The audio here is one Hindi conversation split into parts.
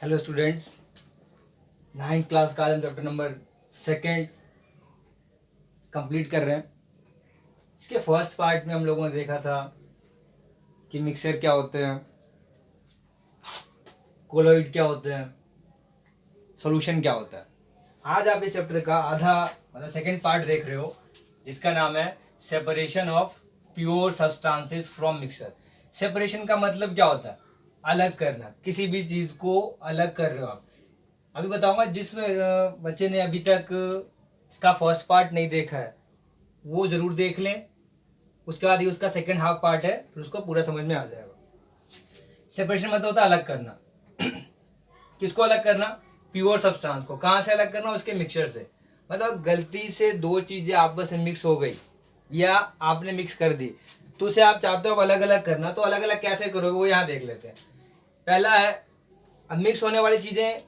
हेलो स्टूडेंट्स, 9th क्लास का आज हम चैप्टर नंबर 2 कंप्लीट कर रहे हैं। इसके फर्स्ट पार्ट में हम लोगों ने देखा था कि मिक्सर क्या होते हैं, कोलोइड क्या होते हैं, सॉल्यूशन क्या होता है। आज आप इस चैप्टर का आधा मतलब सेकंड पार्ट देख रहे हो, जिसका नाम है separation of pure substances from mixer. Separation का मतलब क्या होता है? अलग करना, किसी भी चीज को अलग कर रहे हो आप। अभी बताऊंगा, जिस बच्चे ने अभी तक इसका फर्स्ट पार्ट नहीं देखा है वो जरूर देख लें। उसके बाद ही उसका सेकंड हाफ पार्ट है, फिर उसको पूरा समझ में आ जाएगा। सेपरेशन मतलब होता है अलग करना। किसको अलग करना? प्योर सब्सटेंस को। कहाँ से अलग करना? उसके मिक्सचर से। मतलब गलती से दो चीजें आपस में मिक्स हो गई या आपने मिक्स कर दी, तो उसे आप चाहते हो अब अलग अलग करना, तो अलग अलग कैसे करोगे वो यहाँ देख लेते हैं। पहला है, अब मिक्स होने वाली चीजें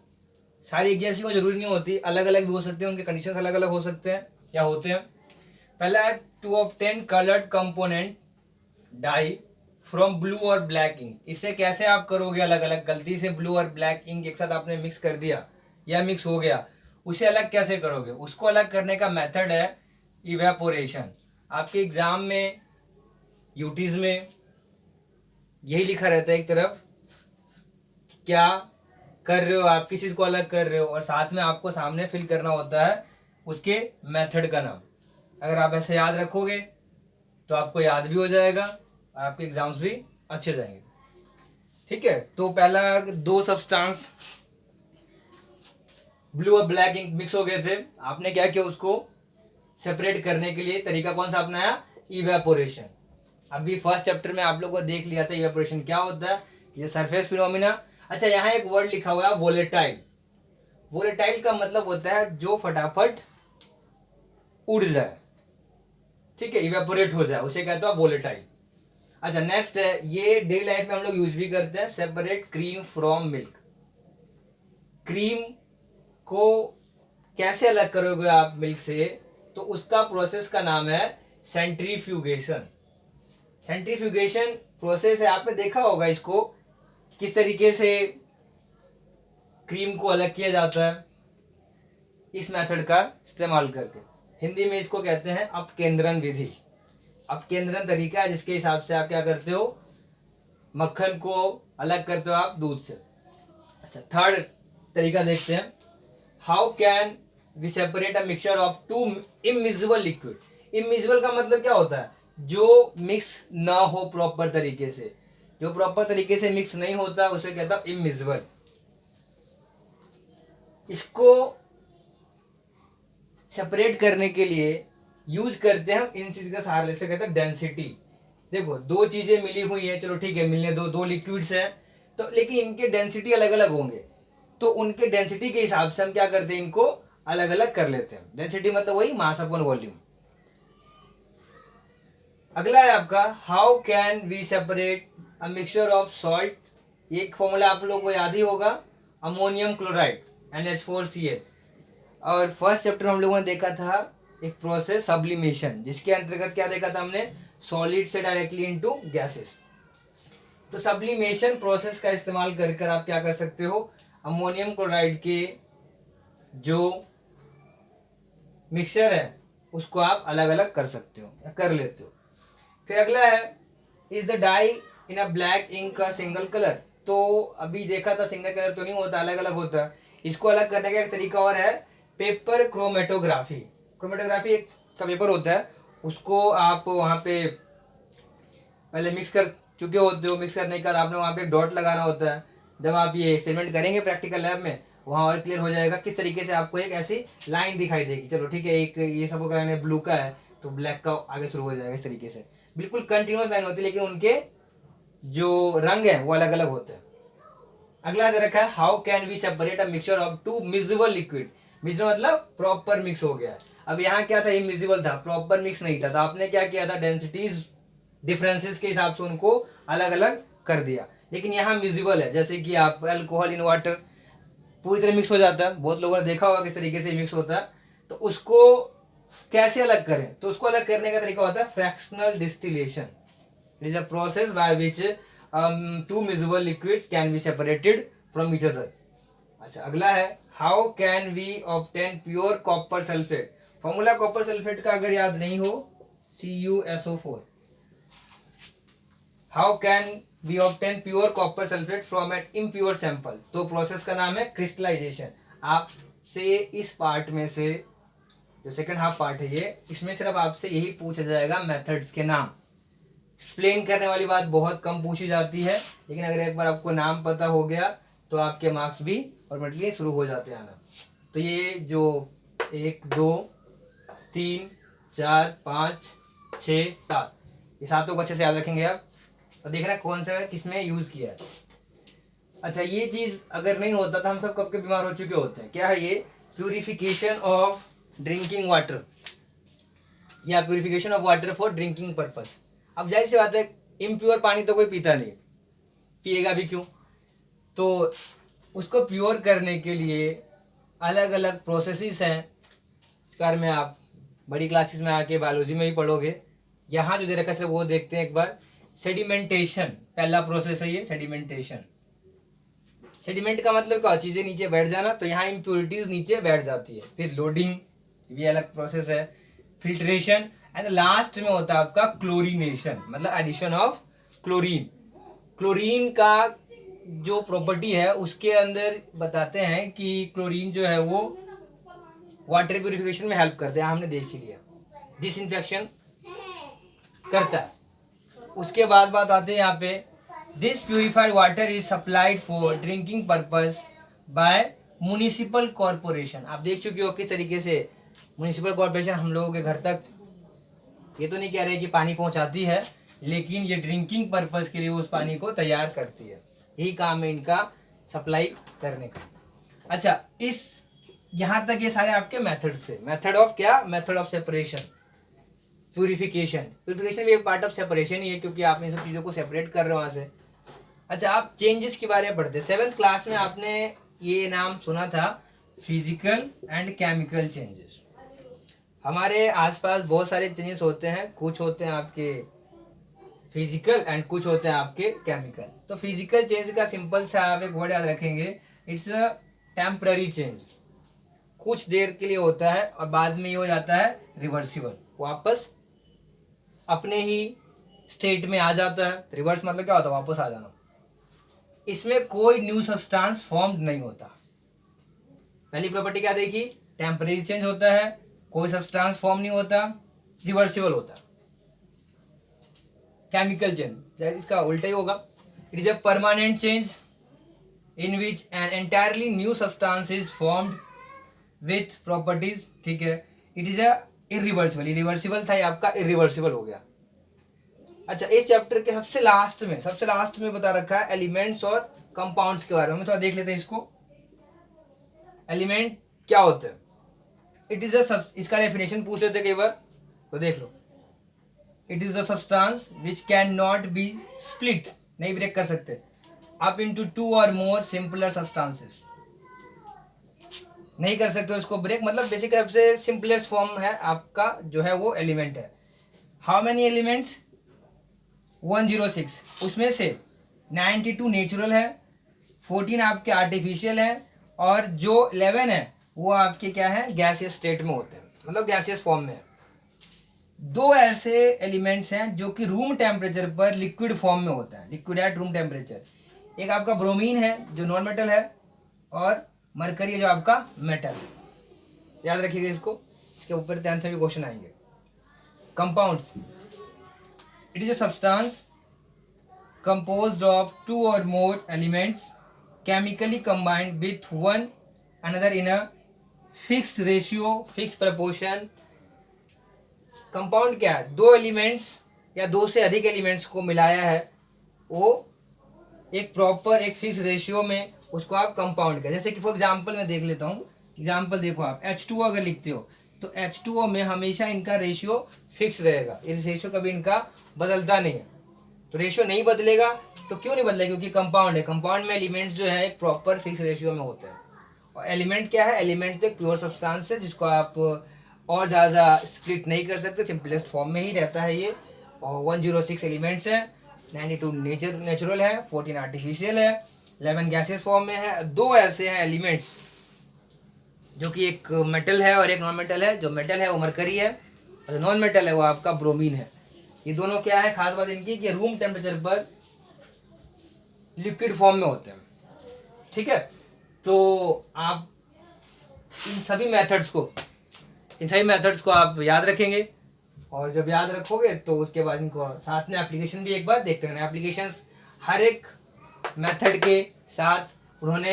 सारी एक जैसी हो जरूरी नहीं होती, अलग अलग भी हो सकते हैं, उनके कंडीशन अलग अलग हो सकते हैं या होते हैं। पहला है to obtain coloured component dye from blue और ब्लैक इंक। इससे कैसे आप करोगे अलग अलग? गलती से ब्लू और ब्लैक इंक एक साथ आपने मिक्स कर दिया या मिक्स हो गया, उसे अलग कैसे करोगे? उसको अलग करने का मेथड है इवेपोरेशन। आपके एग्जाम में यूटीज में यही लिखा रहता है एक तरफ, क्या कर रहे हो आप, किस चीज को अलग कर रहे हो, और साथ में आपको सामने फिल करना होता है उसके मेथड का नाम। अगर आप ऐसे याद रखोगे तो आपको याद भी हो जाएगा और आपके एग्जाम्स भी अच्छे जाएंगे। ठीक है, तो पहला दो सब्सटेंस ब्लू और ब्लैक इंक मिक्स हो गए थे, आपने क्या किया? उसको सेपरेट करने के लिए तरीका कौन सा अपनाया? इवेपोरेशन। अभी फर्स्ट चैप्टर में आप लोगों को देख लिया था इवेपोरेशन क्या होता है, ये सरफेस फिनोमिना। अच्छा, यहाँ एक वर्ड लिखा हुआ है वोलेटाइल। वोलेटाइल का मतलब होता है जो फटाफट उड़ जाए, ठीक है, इवेपोरेट हो जाए, उसे कहते हैं वोलेटाइल। अच्छा, नेक्स्ट है, ये डे लाइफ में हम लोग यूज भी करते हैं, separate cream from milk. Cream को कैसे अलग करोगे आप मिल्क से? तो उसका प्रोसेस का नाम है सेंट्रीफ्यूगेशन। सेंट्रीफ्यूगेशन प्रोसेस है, आपने देखा होगा इसको, किस तरीके से क्रीम को अलग किया जाता है इस मेथड का इस्तेमाल करके। हिंदी में इसको कहते हैं अपकेंद्रन विधि। अपकेंद्रन तरीका है जिसके हिसाब से आप क्या करते हो, मक्खन को अलग करते हो आप दूध से। अच्छा, थर्ड तरीका देखते हैं, how can we separate a mixture of two immiscible liquid. Immiscible का मतलब क्या होता है? जो मिक्स ना हो प्रॉपर तरीके से, जो प्रॉपर तरीके से मिक्स नहीं होता उसे कहता है इमिजिबल। इसको सेपरेट करने के लिए यूज करते हैं हम इन चीज का सहारा, से कहते हैं डेंसिटी। देखो, दो चीजें मिली हुई है, चलो ठीक है, मिलने दो लिक्विड्स हैं, तो लेकिन इनके डेंसिटी अलग अलग होंगे, तो उनके डेंसिटी के हिसाब से हम क्या करते हैं, इनको अलग अलग कर लेते हैं। डेंसिटी मतलब वही मास अपॉन वॉल्यूम। अगला है आपका, how can we separate a mixture of salt. एक फॉर्मूला आप लोगों को याद ही होगा, अमोनियम क्लोराइड NH4CH। और फर्स्ट चैप्टर में हम लोगों ने देखा था एक प्रोसेस सब्लिमेशन, जिसके अंतर्गत क्या देखा था हमने? सॉलिड से डायरेक्टली इनटू गैसेस। तो सब्लिमेशन प्रोसेस का इस्तेमाल कर आप क्या कर सकते हो, अमोनियम क्लोराइड के जो मिक्सचर है उसको आप अलग अलग कर सकते हो या कर लेते हो। फिर अगला है, is the dye in a black ink का सिंगल कलर। तो अभी देखा था सिंगल कलर तो नहीं होता, अलग अलग होता है। इसको अलग करने का एक तरीका और है, पेपर क्रोमेटोग्राफी। क्रोमेटोग्राफी एक का पेपर होता है, उसको आप वहाँ पे पहले मिक्स कर चुके होते हो, मिक्स करने के बाद आपने वहाँ पे एक डॉट लगाना होता है। जब आप ये एक्सपेरिमेंट करेंगे प्रैक्टिकल लैब में, वहाँ और क्लियर हो जाएगा किस तरीके से आपको एक ऐसी लाइन दिखाई देगी। चलो ठीक है, एक ये सबको करने ब्लू का है तो ब्लैक का आगे शुरू हो जाएगा इस तरीके से। बिल्कुल कंटिन्यूस लाइन होती है, लेकिन उनके जो रंग है वो अलग अलग होते हैं। अगला दे रखा है, how can we separate a mixture of two miscible liquid. Mixture मतलब प्रॉपर मिक्स हो गया है। अब यहाँ क्या था, इमिजिबल था, प्रॉपर मिक्स नहीं था, तो आपने क्या किया था, डेंसिटीज डिफरेंसेस के हिसाब से उनको अलग अलग कर दिया। लेकिन यहाँ म्यूजिबल है, जैसे कि आप अल्कोहल इन वाटर पूरी तरह मिक्स हो जाता है, बहुत लोगों ने देखा होगा किस तरीके से मिक्स होता है। तो उसको कैसे अलग करें? तो उसको अलग करने का तरीका होता है fractional distillation. It is a process by which two miscible liquids can be separated from each other. अच्छा अगला है, how can we obtain pure copper sulphate. Formula copper sulphate का अगर याद नहीं हो, CuSO4। How can we obtain pure copper sulphate from an impure sample. तो प्रोसेस का नाम है क्रिस्टलाइजेशन। आपसे इस पार्ट में से जो सेकंड हाफ पार्ट है ये, इसमें सिर्फ आपसे यही पूछा जाएगा मेथड्स के नाम। एक्सप्लेन करने वाली बात बहुत कम पूछी जाती है, लेकिन अगर एक बार आपको नाम पता हो गया तो आपके मार्क्स भी ऑटोमेटिकली शुरू हो जाते हैं आना। तो ये जो 1 2 3 4 5 6 7, ये सातों को अच्छे से याद रखेंगे आप, और देखना कौन सा किसमें यूज किया है। अच्छा ये चीज अगर नहीं होता तो हम सब कब के बीमार हो चुके होते हैं। क्या है ये, प्यूरिफिकेशन ऑफ ड्रिंकिंग वाटर या purification of water for drinking purpose. अब जाहिर सी बात है इम्प्योर पानी तो कोई पीता नहीं, पिएगा भी क्यों। तो उसको प्योर करने के लिए अलग अलग प्रोसेसेस हैं। इस बारे में आप बड़ी क्लासेस में आके बायोलॉजी में भी पढ़ोगे। यहाँ जो दे रखा है सिर्फ वो देखते हैं एक बार। सेडिमेंटेशन पहला प्रोसेस है ये, सेडिमेंटेशन। सेडिमेंट का मतलब क्या, चीज़ें नीचे बैठ जाना, तो यहाँ इम्प्योरिटीज नीचे बैठ जाती है। फिर लोडिंग, ये अलग प्रोसेस है। फिल्ट्रेशन एंड लास्ट में होता है आपका क्लोरीनेशन, मतलब एडिशन ऑफ क्लोरीन। क्लोरीन का जो प्रॉपर्टी है उसके अंदर बताते हैं कि क्लोरीन जो है वो वाटर प्यूरिफिकेशन में हेल्प करता है, हमने देख ही लिया। डिसइंफेक्शन करता है। उसके बाद बात आते हैं यहाँ पे, this purified water is supplied for drinking purpose bye municipal corporation. आप देख चुके हो किस तरीके से म्युनिसिपल कॉरपोरेशन हम लोगों के घर तक, ये तो नहीं कह रहे कि पानी पहुंचाती है, लेकिन ये ड्रिंकिंग पर्पस के लिए उस पानी को तैयार करती है। यही काम है इनका सप्लाई करने का। अच्छा इस यहाँ तक ये सारे आपके मेथड से, मेथड ऑफ क्या, method of separation. Purification, purification भी एक पार्ट ऑफ सेपरेशन ही है, क्योंकि आप इन सब चीज़ों को सेपरेट कर रहे हो वहाँ से। अच्छा आप चेंजेस के बारे में पढ़ते, 7th क्लास में आपने ये नाम सुना था, फिजिकल एंड केमिकल चेंजेस। हमारे आसपास बहुत सारे चेंजेस होते हैं, कुछ होते हैं आपके फिजिकल एंड कुछ होते हैं आपके केमिकल। तो फिजिकल चेंज का सिंपल सा आप एक वर्ड याद रखेंगे, इट्स अ टेम्पररी चेंज। कुछ देर के लिए होता है और बाद में ये हो जाता है रिवर्सिबल, वापस अपने ही स्टेट में आ जाता है। रिवर्स मतलब क्या होता है, वापस आ जाना। इसमें कोई न्यू सब्सटेंस फॉर्म नहीं होता। पहली प्रॉपर्टी क्या देखी, टेम्परेरी चेंज होता है, कोई सब्सटेंस फॉर्म नहीं होता, रिवर्सिबल होता है। केमिकल चेंज इसका उल्टा ही होगा, it is a permanent change in which an entirely new substance is formed with properties. ठीक है, it is a irreversible, irreversible था ये आपका इरिवर्सिबल हो गया। अच्छा इस चैप्टर के सबसे लास्ट में बता रखा है एलिमेंट्स और कंपाउंड्स के बारे में। थोड़ा देख लेते हैं इसको, एलिमेंट क्या होते हैं। इट इज अ, इसका डेफिनेशन पूछ लेते कई बार, तो देख लो। It is a substance which can not be split, नहीं ब्रेक कर सकते, अप इनटू 2 और मोर सिंपलर सब्सटेंसेस। नहीं कर सकते उसको ब्रेक, मतलब बेसिक सबसे सिंपलेस्ट फॉर्म है आपका जो है वो एलिमेंट है। How many elements, 106। उसमें से 92 नेचुरल है, 14 आपके आर्टिफिशियल है, और जो 11 है वो आपके क्या है, गैसियस स्टेट में होते हैं, मतलब गैसियस फॉर्म में है। 2 ऐसे एलिमेंट्स हैं जो कि रूम टेम्परेचर पर लिक्विड फॉर्म में होता है, लिक्विड एट रूम टेम्परेचर। एक आपका ब्रोमीन है जो नॉन मेटल है, और मरकरी है जो आपका मेटल है। याद रखिएगा इसको, इसके ऊपर 10th में भी क्वेश्चन आएंगे। Compounds, it is a substance composed of 2 or more elements chemically combined with one another in a fixed ratio, fixed proportion। Compound क्या है, 2 एलिमेंट्स या 2 से अधिक एलिमेंट्स को मिलाया है, वो एक प्रॉपर एक फिक्स रेशियो में, उसको आप कंपाउंड का। जैसे कि फॉर एग्जांपल मैं देख लेता हूँ, एग्जांपल देखो आप H2O अगर लिखते हो तो H2O में हमेशा इनका रेशियो फिक्स रहेगा, इस रेशियो कभी इनका बदलता नहीं है। तो रेशियो नहीं बदलेगा, तो क्यों नहीं बदलेगा, क्योंकि कंपाउंड है। कंपाउंड में एलिमेंट्स जो है एक प्रॉपर फिक्स रेशियो में होते हैं। और एलिमेंट क्या है, एलिमेंट तो एक प्योर सब्सटेंस है जिसको आप और ज़्यादा स्प्लिट नहीं कर सकते, सिंपलेस्ट फॉर्म में ही रहता है ये। और 106 एलिमेंट्स है, 92 नेचुरल है, 14 आर्टिफिशियल है, 11 गैसेस फॉर्म में है। 2 ऐसे हैं एलिमेंट्स जो कि एक मेटल है और एक नॉन मेटल है। जो मेटल है वो मरकरी है और जो नॉन मेटल है वो आपका ब्रोमीन है। ये दोनों क्या है, खास बात इनकी कि रूम टेम्परेचर पर लिक्विड फॉर्म में होते हैं। ठीक है, तो आप इन सभी मेथड्स को आप याद रखेंगे, और जब याद रखोगे तो उसके बाद इनको साथ में एप्लीकेशन भी एक बार देखते रहना। एप्लीकेशंस हर एक मेथड के साथ उन्होंने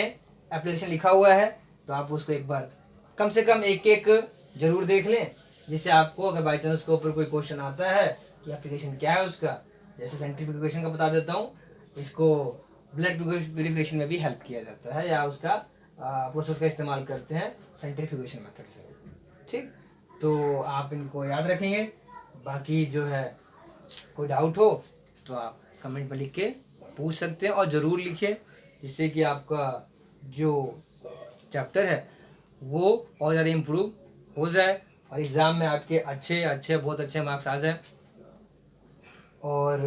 एप्लीकेशन लिखा हुआ है, तो आप उसको एक बार कम से कम एक एक जरूर देख लें, जिससे आपको अगर बाई चांस उसके ऊपर कोई क्वेश्चन आता है कि एप्लीकेशन क्या है उसका, जैसे सेंट्रीफ्यूगेशन का बता देता हूँ, इसको ब्लड प्यूरिफिकेशन में भी हेल्प किया जाता है, या उसका प्रोसेस का इस्तेमाल करते हैं सेंट्रीफ्यूगेशन मेथड से। ठीक, तो आप इनको याद रखेंगे। बाकी जो है कोई डाउट हो तो आप कमेंट पर लिख के पूछ सकते हैं, और ज़रूर लिखिए, जिससे कि आपका जो चैप्टर है वो और ज़्यादा इम्प्रूव हो जाए और एग्ज़ाम में आपके बहुत अच्छे मार्क्स आ जाए। और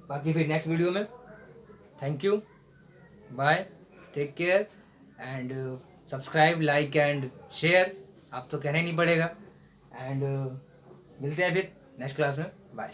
बाकी फिर नेक्स्ट वीडियो में। Thank you, bye, take care and subscribe, like and share. आप तो कहना ही नहीं पड़ेगा। एंड मिलते हैं फिर नेक्स्ट क्लास में। बाय।